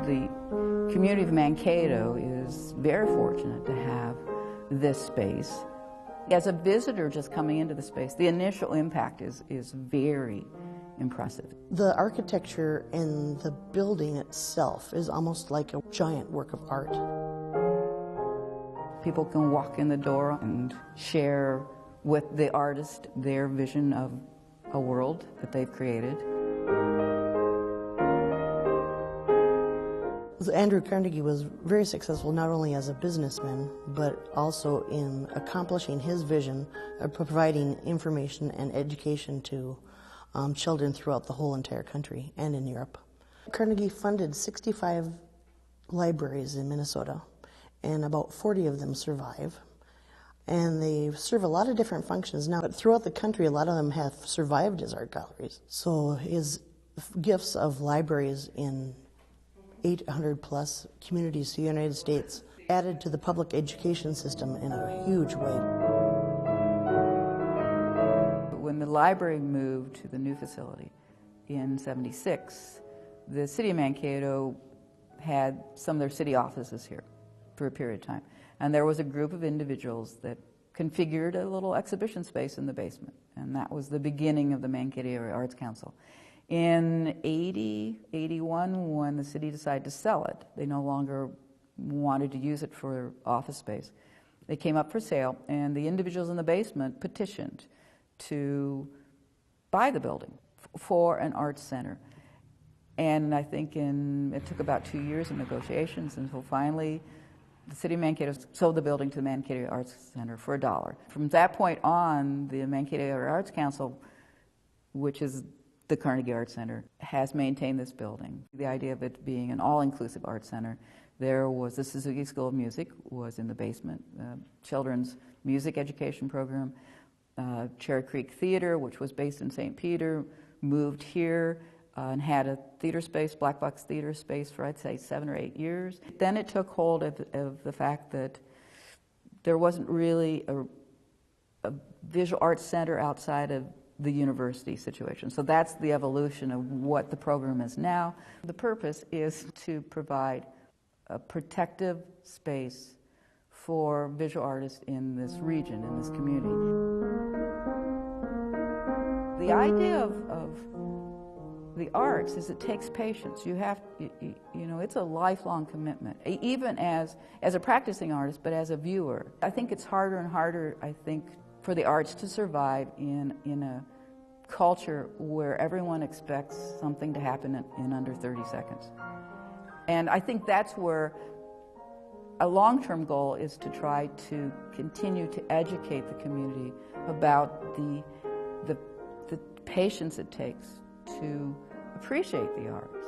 The community of Mankato is very fortunate to have this space. As a visitor just coming into the space, the initial impact is very impressive. The architecture in the building itself is almost like a giant work of art. People can walk in the door and share with the artist their vision of a world that they've created. Andrew Carnegie was very successful not only as a businessman, but also in accomplishing his vision of providing information and education to children throughout the whole entire country and in Europe. Carnegie funded 65 libraries in Minnesota, and about 40 of them survive. And they serve a lot of different functions now, but throughout the country, a lot of them have survived as art galleries. So his gifts of libraries in 800 plus communities to the United States added to the public education system in a huge way. When the library moved to the new facility in '76, the city of Mankato had some of their city offices here for a period of time. And there was a group of individuals that configured a little exhibition space in the basement. And that was the beginning of the Mankato Area Arts Council. In '81, when the city decided to sell it, they no longer wanted to use it for office space. They came up for sale, and the individuals in the basement petitioned to buy the building for an arts center. And I think it took about 2 years of negotiations until finally the city of Mankato sold the building to the Mankato Arts Center for $1. From that point on, the Mankato Area Arts Council, which is the Carnegie Art Center, has maintained this building. The idea of it being an all-inclusive art center. There was the Suzuki School of Music was in the basement, children's music education program. Cherry Creek Theater, which was based in St. Peter, moved here and had a theater space, black box theater space for, I'd say, 7 or 8 years. Then it took hold of the fact that there wasn't really a visual arts center outside of the university situation. So that's the evolution of what the program is now. The purpose is to provide a protective space for visual artists in this region, in this community. The idea of the arts is it takes patience. You have, you know, it's a lifelong commitment, even as a practicing artist, but as a viewer. I think it's harder and harder, I think, for the arts to survive in a culture where everyone expects something to happen in under 30 seconds. And I think that's where a long-term goal is to try to continue to educate the community about the patience it takes to appreciate the arts.